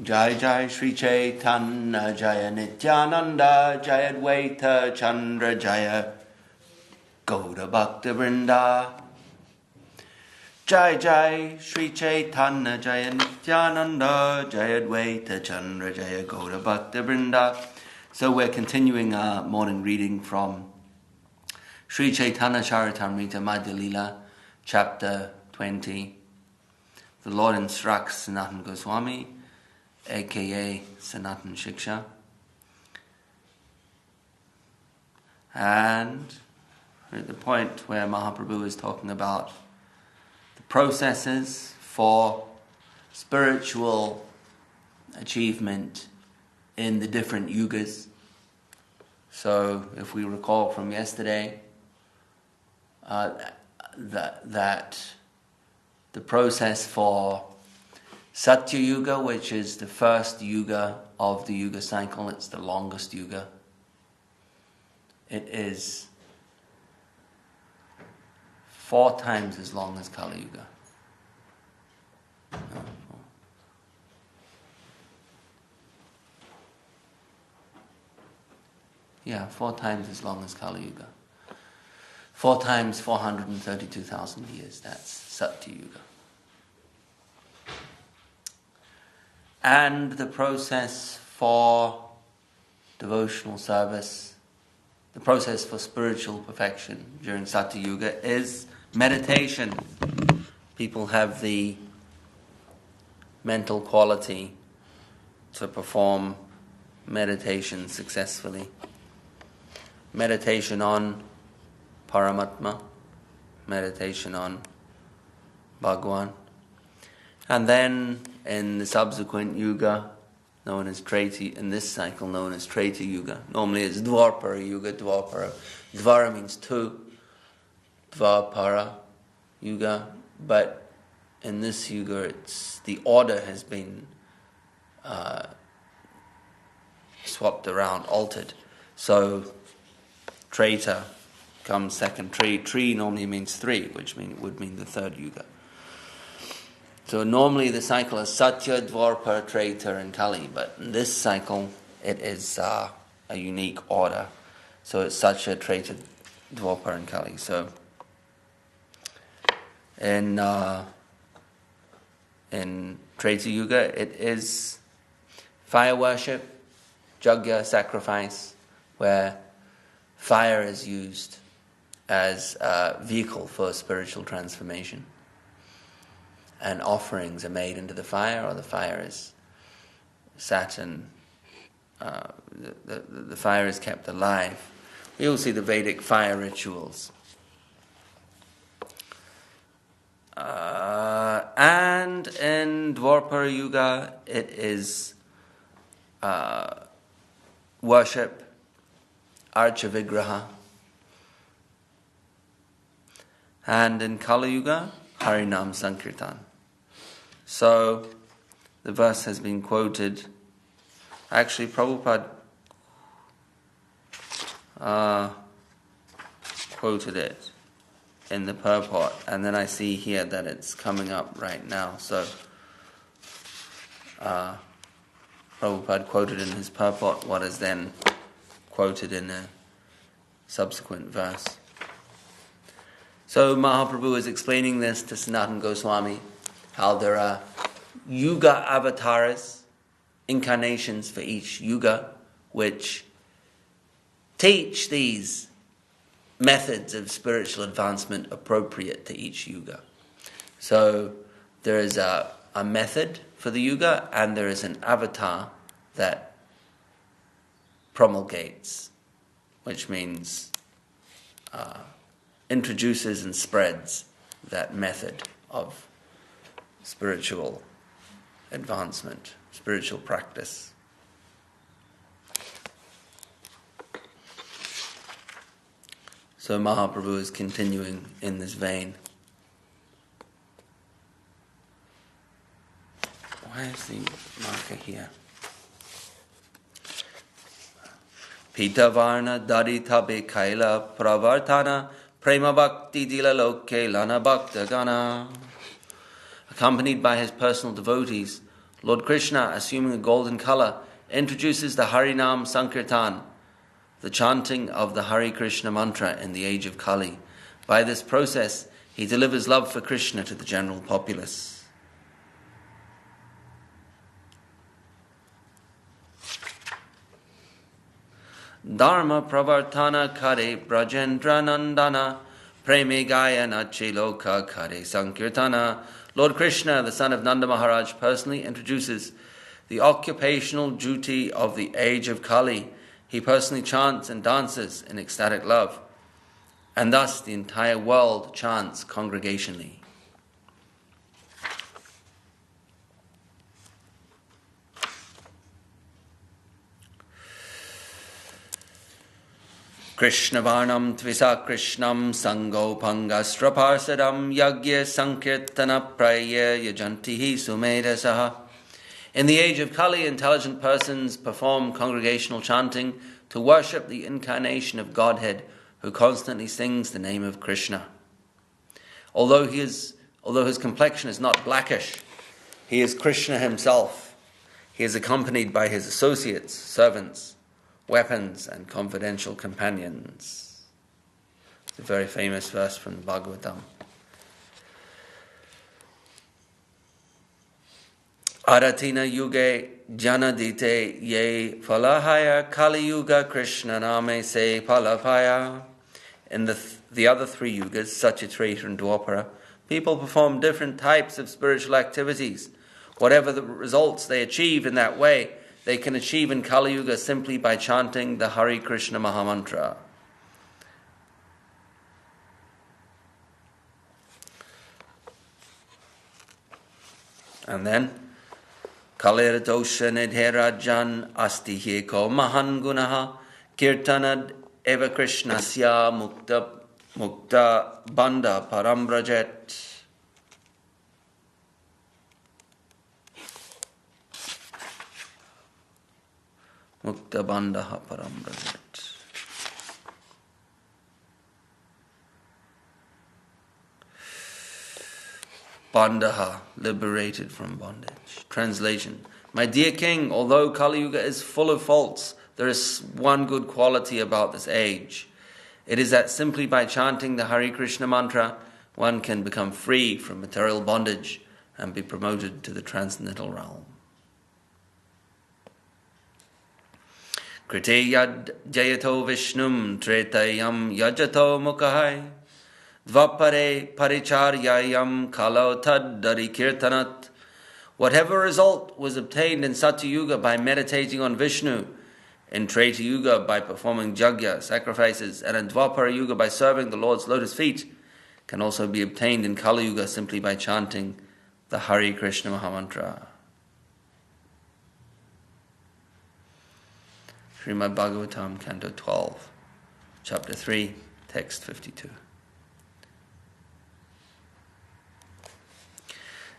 Jai Jai Shri Chaitanya Jaya Nityananda Jaya Advaita Chandra Jaya Gaura Bhakti Vrinda. Jai Jai Shri Chaitanya Jaya Nityananda Jaya Advaita Chandra Jaya Gaura Bhakti Vrinda. So we're continuing our morning reading from Sri Chaitanya Charitamrita Madhya Lila, chapter 20. The Lord instructs Sanatana Goswami, aka Sanatana Ch.Ch. And we're at the point where Mahaprabhu is talking about the processes for spiritual achievement in the different yugas. So if we recall from yesterday, that the process for Satya Yuga, which is the first yuga of the yuga cycle, it's the longest yuga. It is 4 times as long as Kali Yuga. Yeah, 4 times as long as Kali Yuga. 4 times 432,000 years, that's Satya Yuga. And the process for devotional service, the process for spiritual perfection during Satya Yuga is meditation. People have the mental quality to perform meditation successfully. Meditation on Paramatma, meditation on Bhagwan. And then in the subsequent yuga, known as Treta, in this cycle known as Treta Yuga, normally it's Dvapara Yuga, Dvara means 2, Dvapara Yuga, but in this yuga the order has been swapped around, altered. So Treta comes second. Tri normally means 3, which would mean the 3rd yuga. So normally the cycle is Satya, Dvapara, Treta and Kali, but in this cycle it is a unique order. So it's Satya, Treta, Dvapara and Kali. So in Treta Yuga it is fire worship, yajna, sacrifice, where fire is used as a vehicle for spiritual transformation. And offerings are made into the fire, or the fire is sat and the fire is kept alive. We all see the Vedic fire rituals. And in Dvapara Yuga, it is worship, Archa Vigraha. And in Kali Yuga, Harinam Sankirtan. So, the verse has been quoted. Actually, Prabhupada quoted it in the purport, and then I see here that it's coming up right now. So, Prabhupada quoted in his purport what is then quoted in a subsequent verse. So Mahaprabhu is explaining this to Sanatana Goswami, how there are yuga avatars, incarnations for each yuga, which teach these methods of spiritual advancement appropriate to each yuga. So there is a method for the yuga, and there is an avatar that promulgates, which means introduces and spreads that method of spiritual advancement, spiritual practice. So Mahaprabhu is continuing in this vein. Why is the marker here? Pita Varna Darita Bekaila Pravartana Prema Bhakti Dila Loke Lana Bhakta Gana. Accompanied by his personal devotees, Lord Krishna, assuming a golden color, introduces the Harinam Sankirtan, the chanting of the Hare Krishna mantra in the age of Kali. By this process, he delivers love for Krishna to the general populace. Dharma pravartana kare brajendra nandana preme gayana chiloka kare sankirtana. Lord Krishna, the son of Nanda Maharaj, personally introduces the occupational duty of the age of Kali. He personally chants and dances in ecstatic love, and thus the entire world chants congregationally. Krishna Varnam Tvisa Krishnam Sango Pangastraparsadam Yagya Sankirtana Praya Yajantihi Sumedasaha. In the age of Kali, intelligent persons perform congregational chanting to worship the incarnation of Godhead, who constantly sings the name of Krishna. Although his complexion is not blackish, he is Krishna himself. He is accompanied by his associates, servants, weapons, and confidential companions. It's a very famous verse from the Bhagavatam. Aratina yuge janadite ye falahaya Kali yuga Krishna name se palapaya. In the other three yugas, Ch.Ch, and Dwapara, people perform different types of spiritual activities. Whatever the results they achieve in that way, they can achieve in Kali Yuga simply by chanting the Hare Krishna Mahamantra. And then, Kalir dosha nidherajan asti heko mahan gunaha kirtanad eva krishnasya mukta banda parambrajet. Mukta bandaha parambrajet. Bandaha, liberated from bondage. Translation: My dear king, although Kali Yuga is full of faults, there is one good quality about this age. It is that simply by chanting the Hare Krishna mantra, one can become free from material bondage and be promoted to the transcendental realm. Krite yad jayato vishnum tretayam yajato mukahai dvapare paricharyayam kalo tad dari kirtanat. Whatever result was obtained in Satya Yuga by meditating on Vishnu, in Treta Yuga by performing jagya, sacrifices, and in Dvapara Yuga by serving the Lord's lotus feet, can also be obtained in Kali Yuga simply by chanting the Hare Krishna Mahamantra. Srimad Bhagavatam, Canto 12, Chapter 3, Text 52.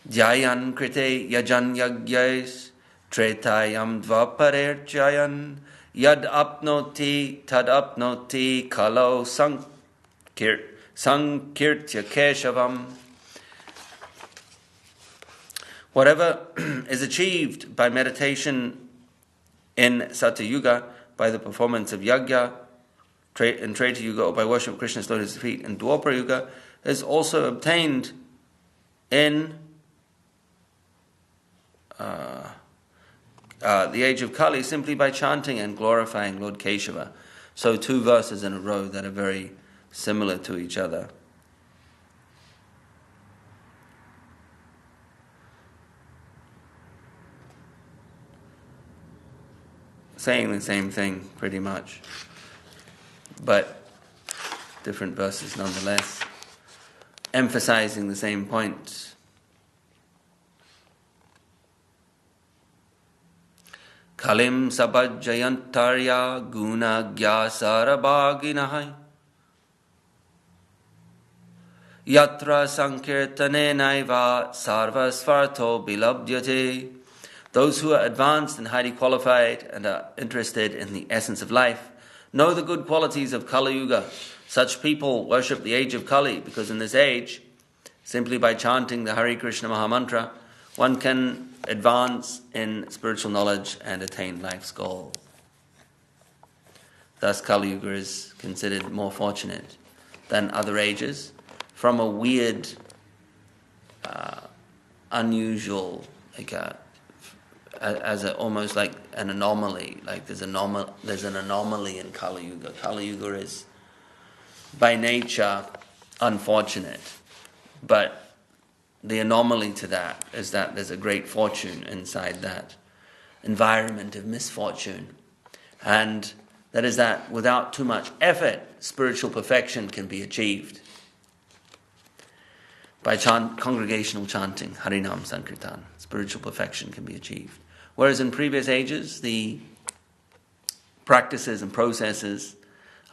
Jayan krite yajan yagyais tretayam dvaparer jayan yad apnoti tad apnoti kalo sankirtya keshavam. Whatever is achieved by meditation in Satya Yuga, by the performance of yagya, in Treta Yuga, or by worship of Krishna's lotus feet in Dwapara Yuga, is also obtained in the age of Kali simply by chanting and glorifying Lord Keshava. So 2 verses in a row that are very similar to each other. Saying the same thing pretty much, but different verses nonetheless, emphasizing the same point. Kalim sabajjayantarya guna gyasarabhaginahai yatra sankirtane naiva sarvasvarto bilabdyate. Those who are advanced and highly qualified and are interested in the essence of life know the good qualities of Kali Yuga. Such people worship the age of Kali because in this age, simply by chanting the Hare Krishna Mahamantra, one can advance in spiritual knowledge and attain life's goal. Thus, Kali Yuga is considered more fortunate than other ages from a weird, unusual, almost like an anomaly. Like there's an anomaly in Kali Yuga. Kali Yuga is by nature unfortunate, but the anomaly to that is that there's a great fortune inside that environment of misfortune, and that is that without too much effort, spiritual perfection can be achieved by congregational chanting, Harinam Sankirtan. Spiritual perfection can be achieved. Whereas in previous ages, the practices and processes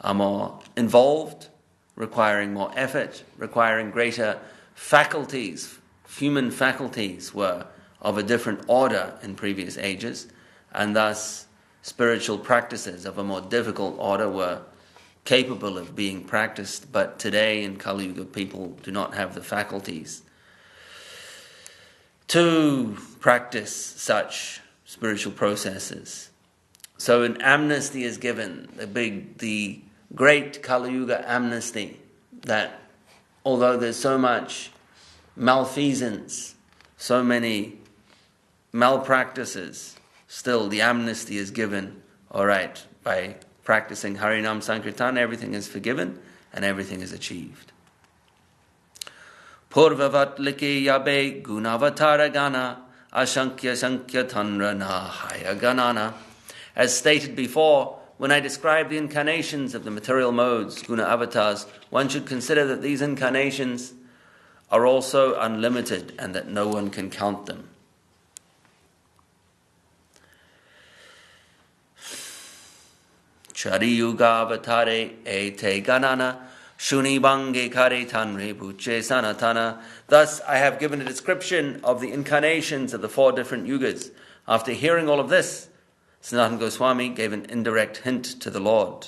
are more involved, requiring more effort, requiring greater faculties. Human faculties were of a different order in previous ages, and thus spiritual practices of a more difficult order were capable of being practiced. But today in Kali Yuga, people do not have the faculties to practice such spiritual processes. So an amnesty is given, the great Kali Yuga amnesty, that although there's so much malfeasance, so many malpractices, still the amnesty is given. All right, by practicing Harinam Sankirtan, everything is forgiven and everything is achieved. Purvavat like yabe gunavatara gana ashankya shankya tanrana haya ganana. As stated before, when I describe the incarnations of the material modes, guna avatars, one should consider that these incarnations are also unlimited and that no one can count them. Chari yuga avatare ete ganana shuni bange kare tanre buche sanatana. Thus I have given a description of the incarnations of the 4 different yugas. After hearing all of this, Sanatana Goswami gave an indirect hint to the Lord.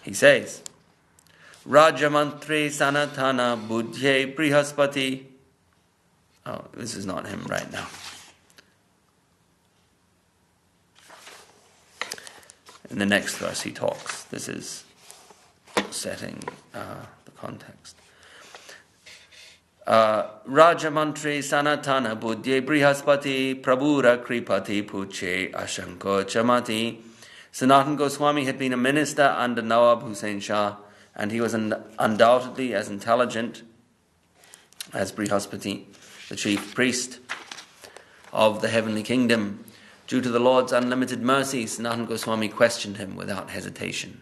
He says, Rajamantri Sanatana Budhye Brihaspati. Oh, this is not him right now. In the next verse he talks. This is setting the context. Rajamantri Sanatana Budhye Brihaspati Prabhura Kripati Puche Ashanko Chamati. Sanatana Goswami had been a minister under Nawab Hussain Shah, and he was undoubtedly as intelligent as Brihaspati, the chief priest of the heavenly kingdom. Due to the Lord's unlimited mercy, Sanatana Goswami questioned him without hesitation.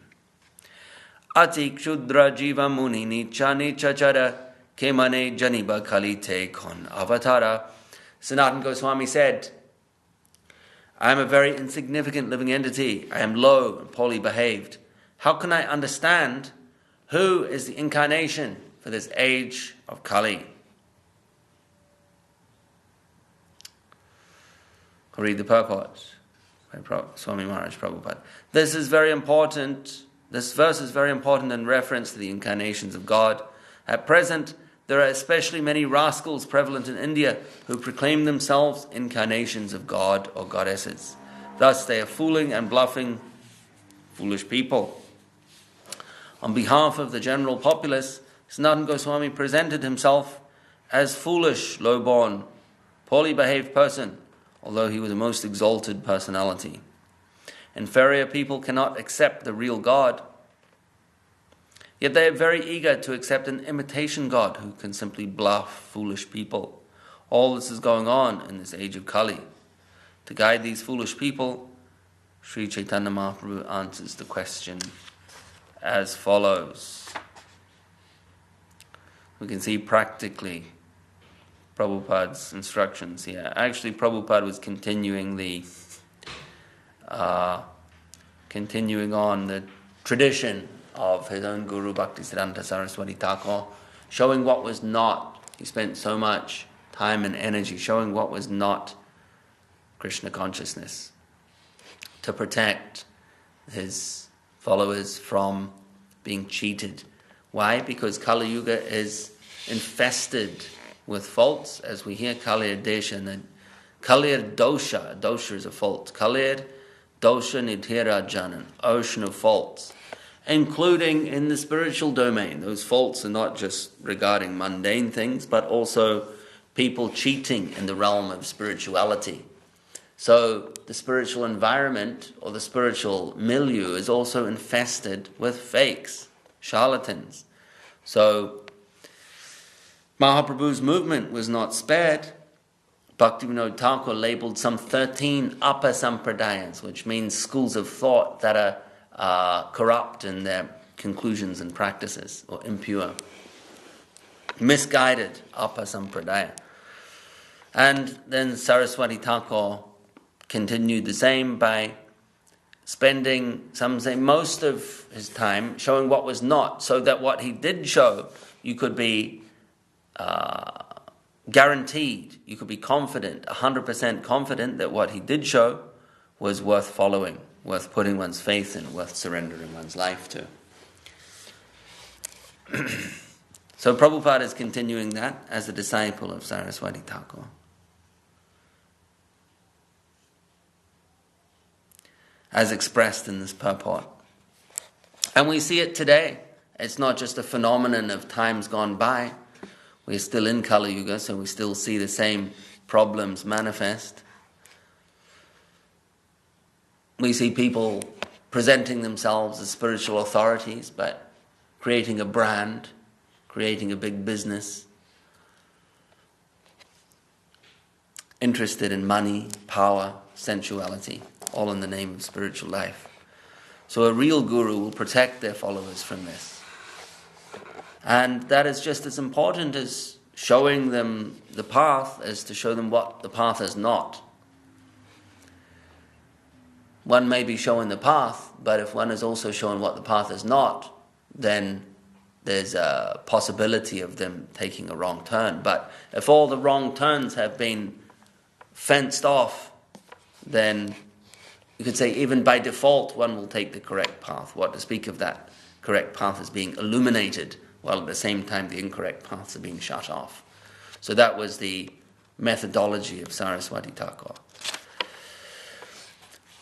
Ati kshudra jiva muni nicha nicha chara kemane janiba kalite kon avatara. Sanatana Goswami said, I am a very insignificant living entity. I am low and poorly behaved. How can I understand who is the incarnation for this age of Kali? I'll read the purport by Swami Maharaj Prabhupada. This is very important. This verse is very important in reference to the incarnations of God. At present, there are especially many rascals prevalent in India who proclaim themselves incarnations of God or goddesses. Thus, they are fooling and bluffing foolish people. On behalf of the general populace, Sanatana Goswami presented himself as foolish, low-born, poorly behaved person, although he was a most exalted personality. Inferior people cannot accept the real God, yet they are very eager to accept an imitation God who can simply bluff foolish people. All this is going on in this age of Kali. To guide these foolish people, Sri Chaitanya Mahaprabhu answers the question as follows. We can see practically Prabhupada's instructions here. Actually, Prabhupada was continuing on the tradition of his own Guru Bhakti Siddhanta Saraswati Thakur, showing what was not He spent so much time and energy showing what was not Krishna consciousness, to protect his followers from being cheated. Why? Because Kali Yuga is infested with faults, as we hear Kalir Desha, and Kalir Dosha. Dosha is a fault. Kalir Dosha Nidhira Janan, ocean of faults, including in the spiritual domain. Those faults are not just regarding mundane things, but also people cheating in the realm of spirituality. So the spiritual environment or the spiritual milieu is also infested with fakes, charlatans. So Mahaprabhu's movement was not spared. Bhaktivinoda Thakur labeled some 13 upper sampradayas, which means schools of thought that are corrupt in their conclusions and practices, or impure, misguided upper sampradaya. And then Saraswati Thakur continued the same by spending, some say, most of his time showing what was not, so that what he did show, you could be guaranteed, you could be confident, 100% confident that what he did show was worth following, worth putting one's faith in, worth surrendering one's life to. So Prabhupada is continuing that as a disciple of Saraswati Thakur. As expressed in this purport. And we see it today. It's not just a phenomenon of times gone by. We're still in Kali Yuga, so we still see the same problems manifest. We see people presenting themselves as spiritual authorities, but creating a brand, creating a big business, interested in money, power, sensuality, all in the name of spiritual life. So a real guru will protect their followers from this. And that is just as important as showing them the path as to show them what the path is not. One may be showing the path, but if one is also showing what the path is not, then there's a possibility of them taking a wrong turn. But if all the wrong turns have been fenced off, then you could say even by default one will take the correct path. What to speak of that correct path as being illuminated, while at the same time the incorrect paths are being shut off. So that was the methodology of Saraswati Thakur.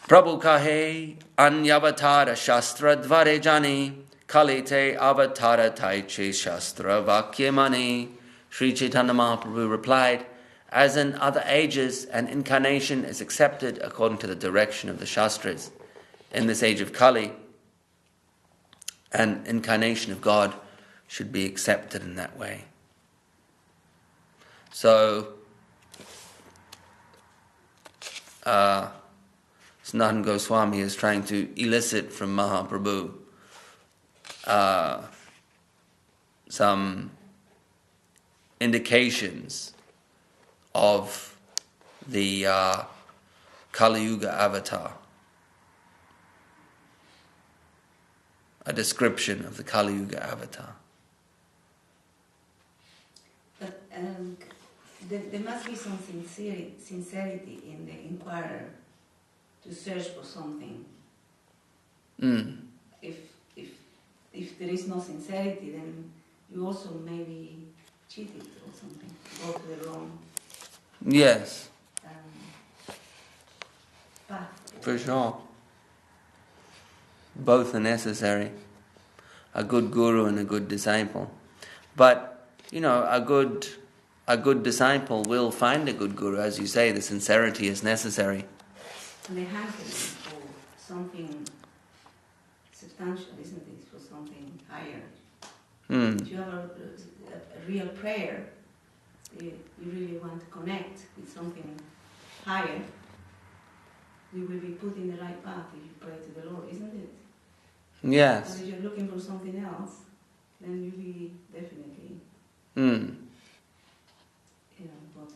Prabhu kahe anyavatara shastra dvare jani kalite avatara taiche shastra vakyamani. Sri Chaitanya Mahaprabhu replied, as in other ages, an incarnation is accepted according to the direction of the Shastras. In this age of Kali, an incarnation of God should be accepted in that way. So, Sanatana Goswami is trying to elicit from Mahaprabhu some indications of the Kali Yuga avatar. A description of the Kali Yuga avatar. But there must be some sincerity in the inquirer to search for something. If there is no sincerity, then you also may be cheated or something, go to the wrong Yes. path. For sure. Both are necessary. A good guru and a good disciple. But, a good disciple will find a good guru. As you say, the sincerity is necessary. And the hankering for something substantial, isn't it? For something higher. If you have a real prayer, you really want to connect with something higher, you will be put in the right path if you pray to the Lord, isn't it? Yes. And if you're looking for something else, then you'll be definitely got to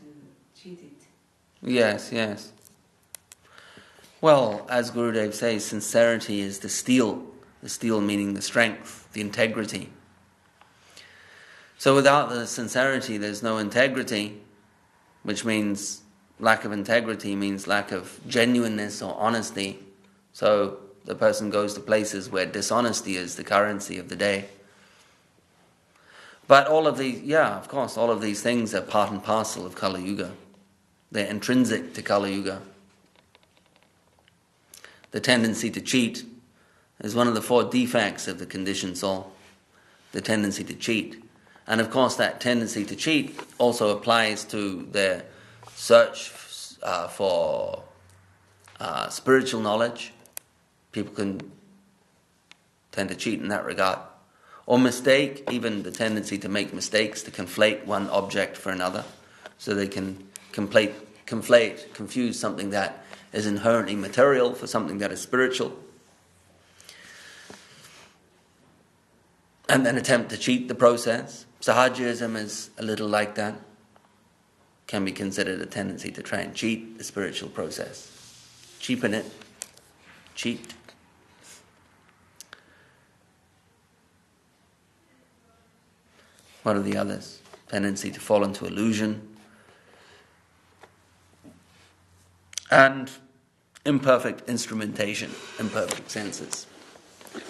cheat it. Yes. Well, as Gurudev says, sincerity is the steel meaning the strength, the integrity. So without the sincerity, there's no integrity, which means lack of integrity means lack of genuineness or honesty. So the person goes to places where dishonesty is the currency of the day. But all of these, of course, all of these things are part and parcel of Kali Yuga. They're intrinsic to Kali Yuga. The tendency to cheat is one of the 4 defects of the conditioned soul. The tendency to cheat. And of course that tendency to cheat also applies to their search for spiritual knowledge. People can tend to cheat in that regard. Or mistake, even the tendency to make mistakes, to conflate one object for another. So they can confuse something that is inherently material for something that is spiritual. And then attempt to cheat the process. Sahajism is a little like that. Can be considered a tendency to try and cheat the spiritual process. Cheapen it. Cheat. What are the others? Tendency to fall into illusion. And imperfect instrumentation, imperfect senses.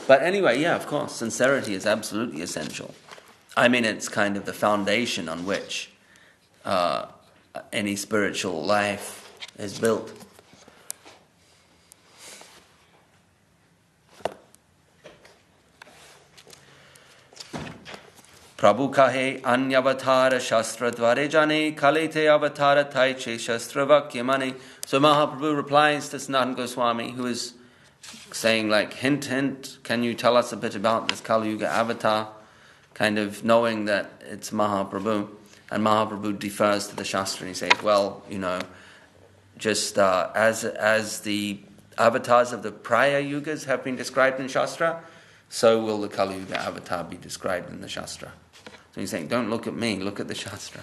But anyway, of course, sincerity is absolutely essential. I mean, it's kind of the foundation on which any spiritual life is built. Prabhu kahe anyavatara shastra dvare jane kalete avatara Ch.Ch shastra vakyamane. So Mahaprabhu replies to Sanatana Goswami, who is saying like, hint, hint, can you tell us a bit about this Kali Yuga avatar? Kind of knowing that it's Mahaprabhu. And Mahaprabhu defers to the Shastra and he says, well, just as the avatars of the prior yugas have been described in Shastra, so will the Kali Yuga avatar be described in the Shastra. So he's saying, don't look at me, look at the Shastra.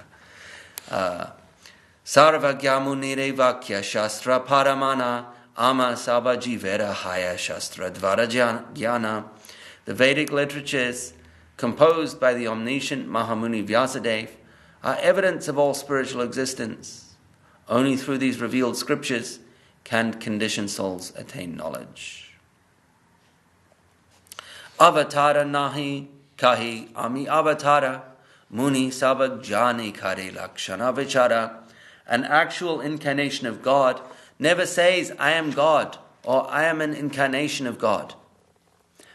Sarvagyamunire vakya Shastra paramana ama sabajivera haya Shastra dvara jnana. The Vedic literatures composed by the omniscient Mahamuni Vyasadeva are evidence of all spiritual existence. Only through these revealed scriptures can conditioned souls attain knowledge. Avatara nahi kahi ami avatara muni sabak jani kare lakshana vichara. An actual incarnation of God never says, I am God, or I am an incarnation of God.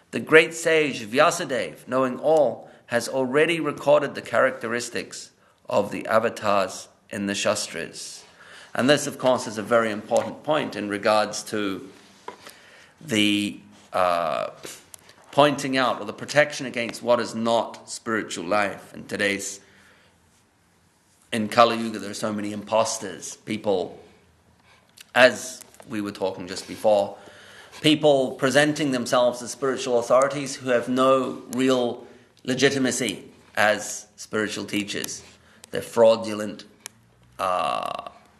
The great sage Vyasadeva, knowing all, has already recorded the characteristics of the avatars in the Shastras. And this, of course, is a very important point in regards to the pointing out or the protection against what is not spiritual life. In Kali Yuga, there are so many imposters. People, as we were talking just before, people presenting themselves as spiritual authorities who have no real legitimacy as spiritual teachers. They're fraudulent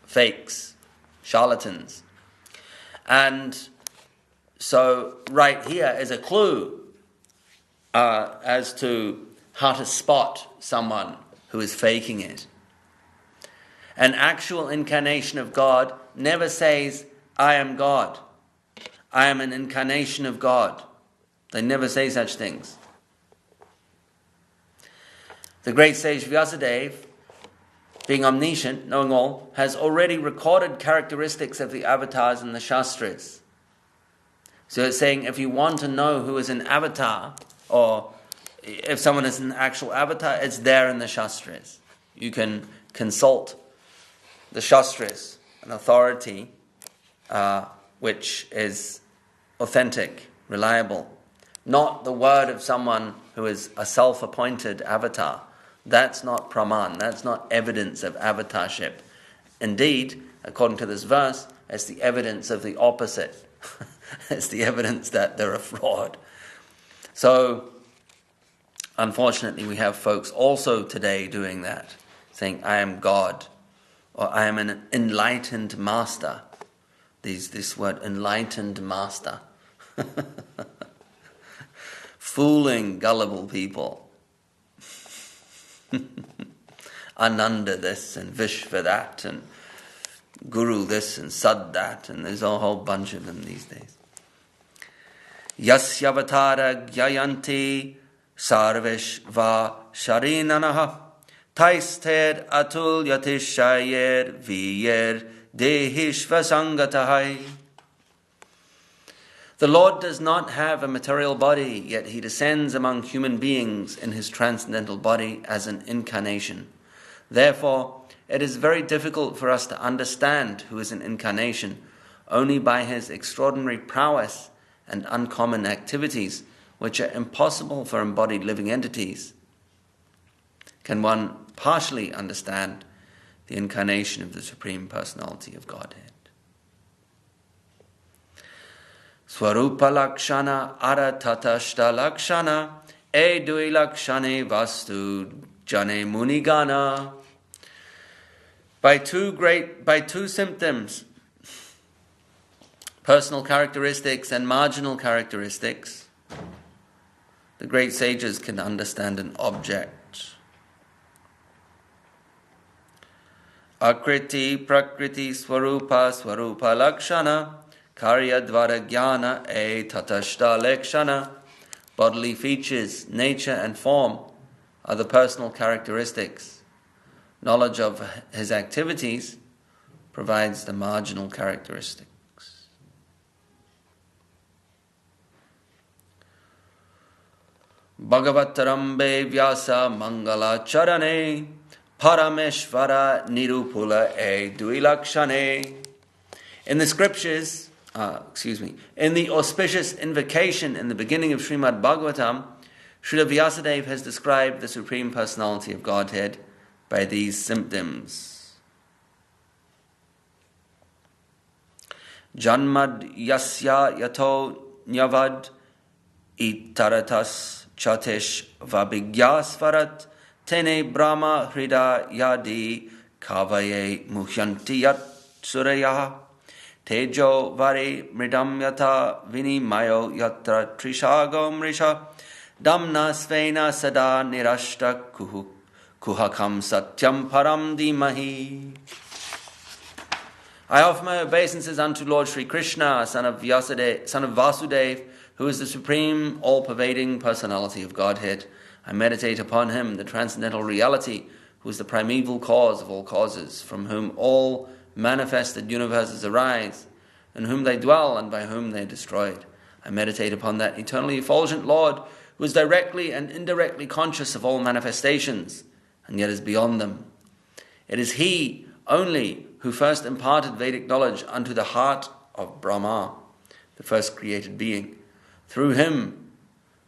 fakes, charlatans. And so right here is a clue as to how to spot someone who is faking it. An actual incarnation of God never says, I am God. I am an incarnation of God. They never say such things. The great sage Vyasadeva, being omniscient, knowing all, has already recorded characteristics of the avatars in the Shastras. So it's saying if you want to know who is an avatar, or if someone is an actual avatar, it's there in the Shastras. You can consult the Shastras, an authority which is authentic, reliable. Not the word of someone who is a self-appointed avatar. That's not praman, that's not evidence of avatarship. Indeed, according to this verse, it's the evidence of the opposite. It's the evidence that they're a fraud. So, unfortunately, we have folks also today doing that, saying, I am God, or I am an enlightened master. This word, enlightened master. Fooling gullible people. Ananda this and Vishva that and Guru this and Sad that, and there's a whole bunch of them these days. Yasyavatara Gyayanti Sarveshva Sharinanaha Taisted Atul Yatishayer Viyer Dehishva Sangatahai. The Lord does not have a material body, yet he descends among human beings in his transcendental body as an incarnation. Therefore, it is very difficult for us to understand who is an incarnation only by his extraordinary prowess and uncommon activities, which are impossible for embodied living entities. Can one partially understand the incarnation of the Supreme Personality of Godhead? Swarupa lakshana aratatashta lakshana edui lakshane vastu jane munigana. By two symptoms, personal characteristics and marginal characteristics, the great sages can understand an object. Akriti prakriti swarupa swarupa lakshana karya dvara jnana tatashta lekshana. Bodily features, nature and form are the personal characteristics. Knowledge of his activities provides the marginal characteristics. Bhagavatarambe vyasa mangala charane parameshvara nirupula duilakshane. In the scriptures, in the auspicious invocation in the beginning of Srimad Bhagavatam, Srila Vyasadeva has described the Supreme Personality of Godhead by these symptoms. Janmad yasya yato nyavad itaratas Ch.Ch vabhigyasvarat tene brahma hrida yadi kavaye muhyanti yat suraya tejo vari mridam yata vinimayo yatra trishago mrisha damna svena sada nirashta kuhakam satyam param dimahi. I offer my obeisances unto Lord Sri Krishna, son of Vasudeva, who is the supreme, all-pervading personality of Godhead. I meditate upon him, the transcendental reality, who is the primeval cause of all causes, from whom all manifested universes arise, in whom they dwell and by whom they are destroyed. I meditate upon that eternally effulgent Lord, who is directly and indirectly conscious of all manifestations, and yet is beyond them. It is he only who first imparted Vedic knowledge unto the heart of Brahma, the first created being. Through him,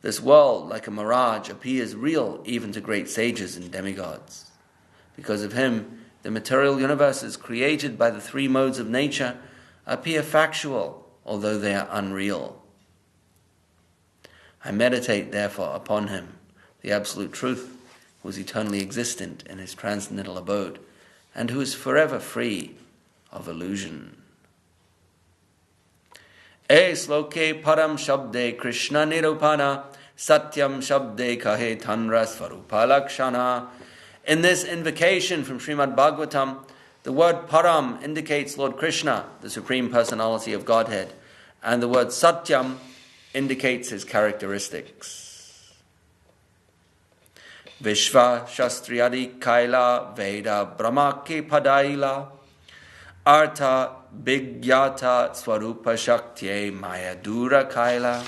this world, like a mirage, appears real even to great sages and demigods. Because of him, the material universes created by the three modes of nature appear factual, although they are unreal. I meditate, therefore, upon him, the Absolute Truth, who is eternally existent in his transcendental abode, and who is forever free of illusion. Sloke param shabde Krishna nirupana satyam shabde kahe tanra svarupa lakshana. In this invocation from Srimad Bhagavatam, the word param indicates Lord Krishna, the Supreme Personality of Godhead, and the word satyam indicates his characteristics. Vishva shastriyadi kaila veda brahmake padaila artha bigyata swarupa shaktye mayadura kaila.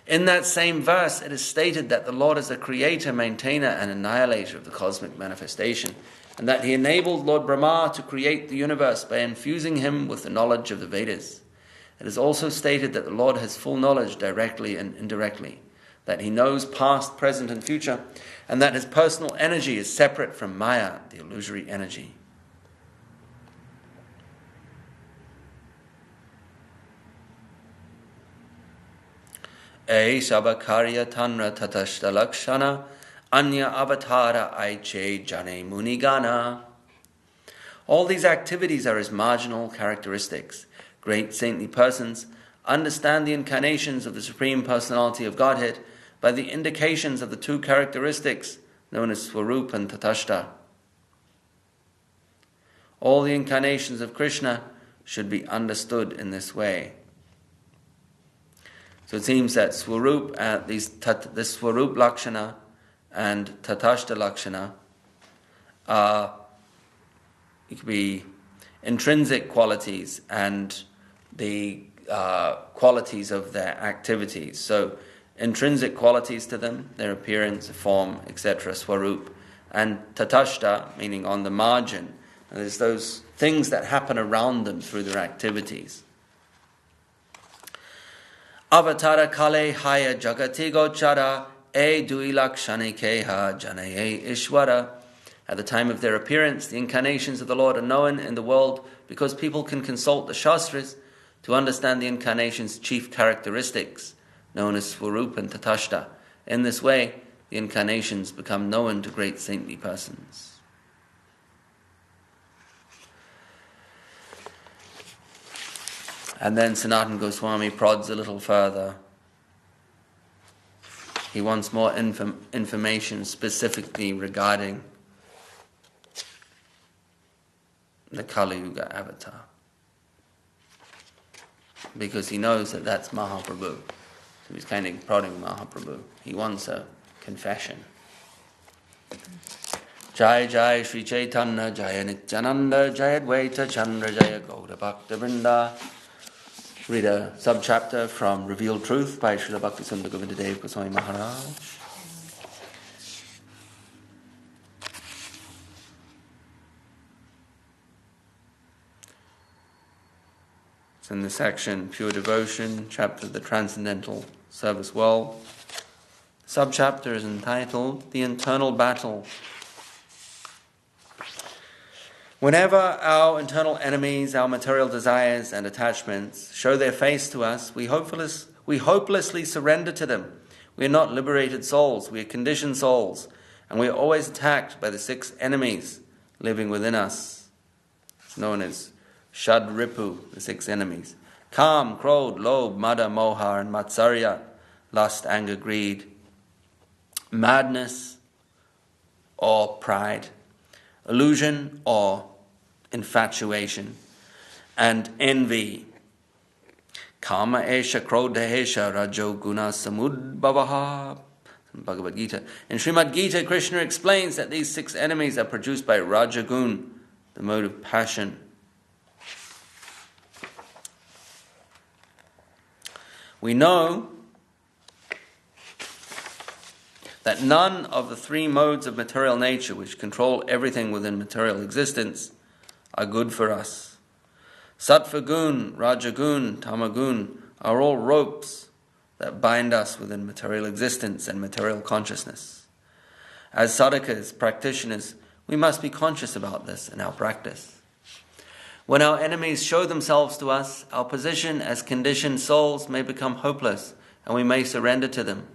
In that same verse, it is stated that the Lord is the creator, maintainer, and annihilator of the cosmic manifestation, and that he enabled Lord Brahma to create the universe by infusing him with the knowledge of the Vedas. It is also stated that the Lord has full knowledge directly and indirectly, that he knows past, present, and future, and that his personal energy is separate from Maya, the illusory energy. Sabhakarya tanra tatashta lakshana anya avatara aiche jane munigana. All these activities are his marginal characteristics. Great saintly persons understand the incarnations of the Supreme Personality of Godhead by the indications of the two characteristics known as Swarup and Tatashta. All the incarnations of Krishna should be understood in this way. So it seems that Swarup, the Swarup Lakshana and Tatashta Lakshana it could be intrinsic qualities and the qualities of their activities. So intrinsic qualities to them, their appearance, form, etc., Swarup, and Tatashta, meaning on the margin. And there's those things that happen around them through their activities. Avatara kale haya jagati gochara e duilakshane keha janaye ishwara. At the time of their appearance, the incarnations of the Lord are known in the world because people can consult the Shastras to understand the incarnation's chief characteristics, known as Swarup and Tatashta. In this way, the incarnations become known to great saintly persons. And then Sanatana Goswami prods a little further. He wants more information specifically regarding the Kali Yuga avatar. Because he knows that that's Mahaprabhu. So he's kind of prodding Mahaprabhu. He wants a confession. Jai Jai Sri Chaitanya Jaya Nityananda Jaya Dvaita Chandra Jaya Gauda Bhakta Vrinda. Read a subchapter from Revelead Truth by Srila Bhakti Sundar Govinda Dev Goswami Maharaj. It's in the section Pure Devotion, chapter The Transcendental Service World. The subchapter is entitled The Internal Battle. Whenever our internal enemies, our material desires and attachments show their face to us, we hopelessly surrender to them. We are not liberated souls, we are conditioned souls, and we are always attacked by the 6 enemies living within us. It's known as Shad Ripu, the 6 enemies. Kam, Krodh, Lobh, Mada, Moha, and Matsarya, lust, anger, greed, madness or pride, illusion or infatuation, and envy. Kama esha krodha esha rajo guna samudbhavaha. Bhagavad Gita. In Srimad Gita, Krishna explains that these 6 enemies are produced by Rajagun, the mode of passion. We know that none of the 3 modes of material nature which control everything within material existence are good for us. Sattva gun, Rajagun, Tamagun are all ropes that bind us within material existence and material consciousness. As sadhakas, practitioners, we must be conscious about this in our practice. When our enemies show themselves to us, our position as conditioned souls may become hopeless and we may surrender to them.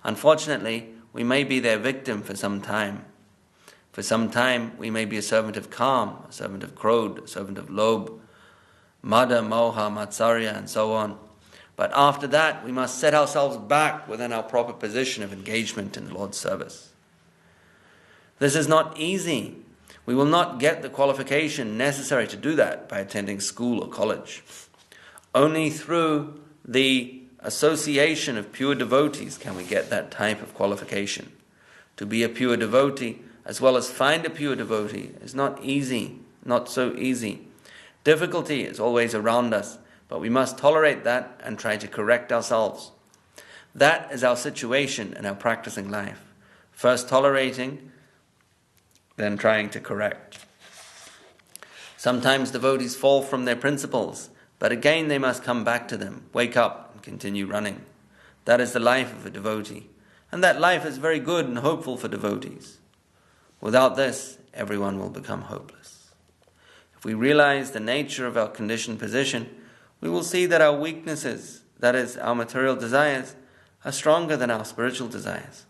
Unfortunately, we may be their victim for some time. For some time, we may be a servant of Kam, a servant of Krodh, a servant of Lobh, Mada, Moha, Matsarya, and so on. But after that, we must set ourselves back within our proper position of engagement in the Lord's service. This is not easy. We will not get the qualification necessary to do that by attending school or college. Only through the association of pure devotees can we get that type of qualification. To be a pure devotee, as well as find a pure devotee, is not easy, not so easy. Difficulty is always around us, but we must tolerate that and try to correct ourselves. That is our situation in our practicing life. First tolerating, then trying to correct. Sometimes devotees fall from their principles, but again they must come back to them, wake up and continue running. That is the life of a devotee. And that life is very good and hopeful for devotees. Without this, everyone will become hopeless. If we realize the nature of our conditioned position, we will see that our weaknesses, that is, our material desires, are stronger than our spiritual desires.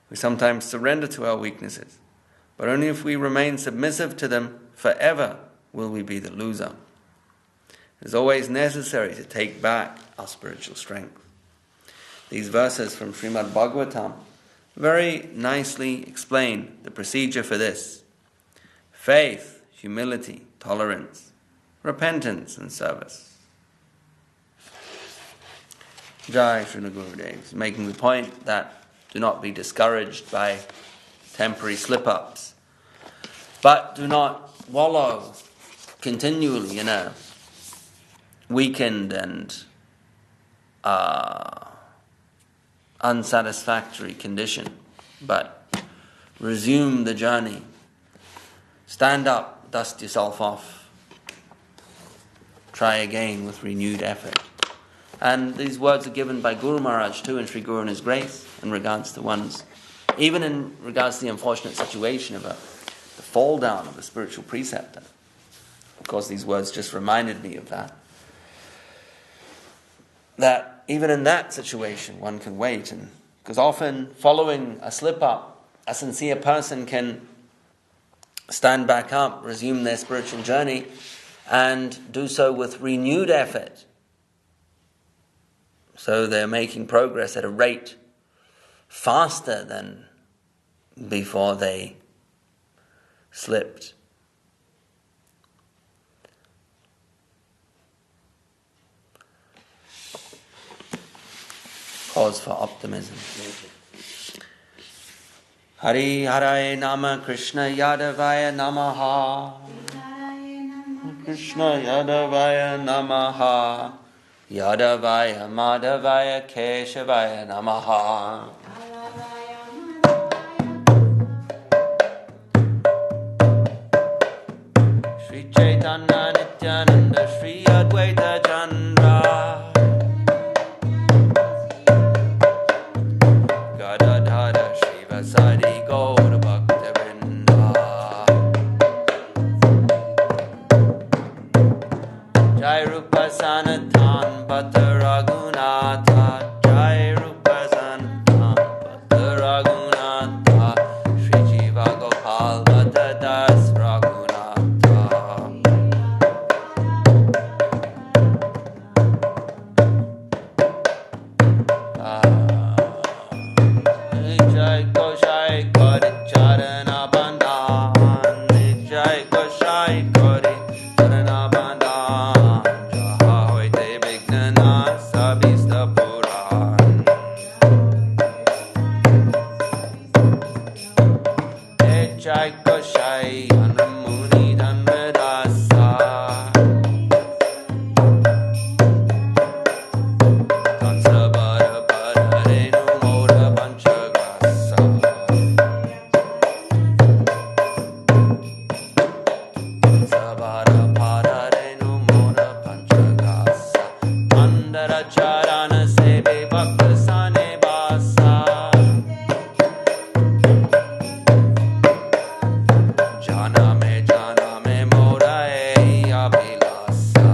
We sometimes surrender to our weaknesses, but only if we remain submissive to them forever will we be the loser. It is always necessary to take back our spiritual strength. These verses from Srimad Bhagavatam very nicely explain the procedure for this. Faith, humility, tolerance, repentance, and service. Jai Srila Gurudev is making the point that do not be discouraged by temporary slip-ups, but do not wallow continually in a weakened and unsatisfactory condition, but resume the journey. Stand up, dust yourself off, try again with renewed effort. And these words are given by Guru Maharaj too, in Sri Guru and His Grace, in regards to one's, even in regards to the unfortunate situation of the fall down of a spiritual preceptor. Of course, these words just reminded me of that. That even in that situation, one can wait, and because often following a slip-up, a sincere person can stand back up, resume their spiritual journey, and do so with renewed effort. So they're making progress at a rate faster than before they slipped. Cause for optimism. Hari Hare Nama Krishna Yadavaya Namaha. Krishna Yadavaya Namaha. Yadavaya Madhavaya Keshavaya Namaha. Sri Chaitanya Nityananda Sri Advaita Chandra. Gadadhar Shiva Sadi Gaur Bhakti Vrinda. Jai Rupa Sanathan Bhatta Raghunatha. Jai Rupa Sanathan Bhatta Raghunatha. Shri Jiva Gopal Bhatta Das Raghunatha. Jai Goshai Kori Charana Bandhan. Jai Goshai Kori Charana Bandhan. Jaha hoite Vignana Sabista Puran. Jai Goshai Anamuni Dhanvedasa. Kansabara Pararenu Mora Panchagasa. Kansabara Pararenu Mora Panchagasa. Mandara Charana Sebe Bhakta Sane Basa. Janame Mora Abhilasa.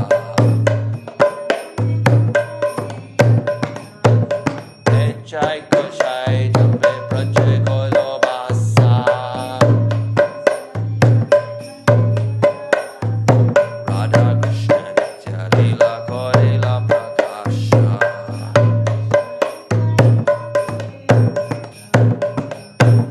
Jai Koshai Jape Prache Kolo Basa. Radha Krishna Nitya Lila Korela Prakasha.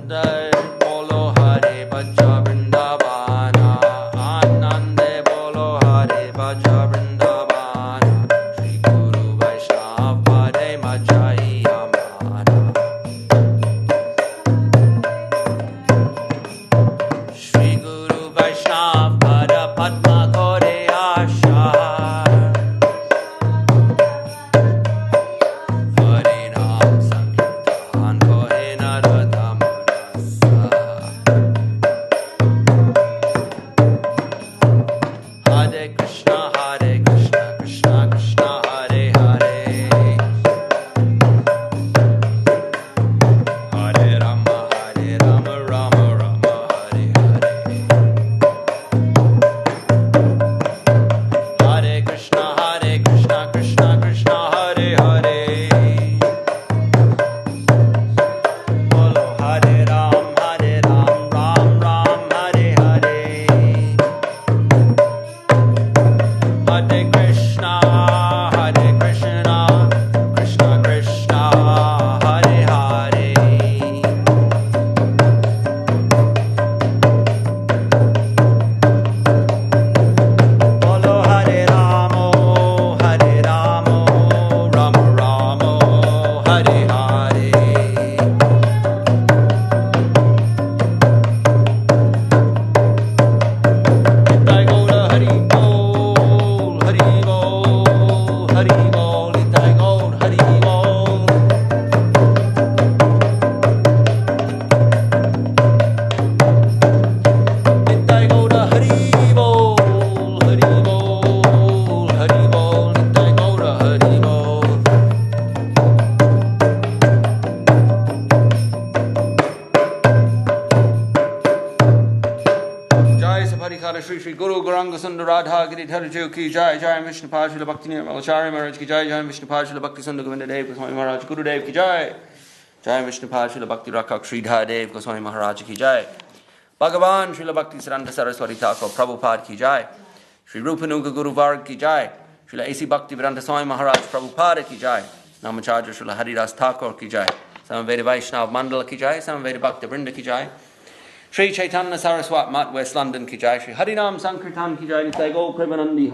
Jai Bolo Hare Bhaja Vrindavana. Anande Bolo Hare Bhaja Vrindavana. Shri Guru Vaishnava Pade Majai Amana. Shri Guru Vaishnava Pada Padma Kore Asha. Hari Ram Sankirtan Kore Naradam Rasa. Hare Krishna Krishna Krishna Hare Hare. Hare Rama Rama Rama Hare Hare. Hare Krishna Krishna Krishna Hare Hare. Bolo Hare Ram Ram Ram Hare Hare. Hare Sundar Radha Gadadhar ki jai, Jai Vishnu Pad Srila Bhakti Nirmalacharya Maharaj ki jai, Jai Vishnu Pad Srila Bhakti Sundar Govinda Dev Goswami Maharaj Guru Dev ki jai, Jai Vishnu Pad Srila Bhakti Rakak Sridhar Dev Goswami Maharaj ki jai, Bhagavan Srila Bhakti Saranda Saraswati Thakur Prabhupada ki jai, Sri Rupanuga Guru Varg ki jai, Srila A.C. Bhakti Vedanta Swami Maharaj Prabhupada ki jai, Namacharya Srila Haridas Thakur ki jai, Samaveda Vaishnav Mandala ki jai, Samaveda Bhakti Vrinda ki jai, Sri Chaitanya Saraswat Mat West London ki jai, Sri Harinam Sankirtan ki jai, Nitai Go Premanandi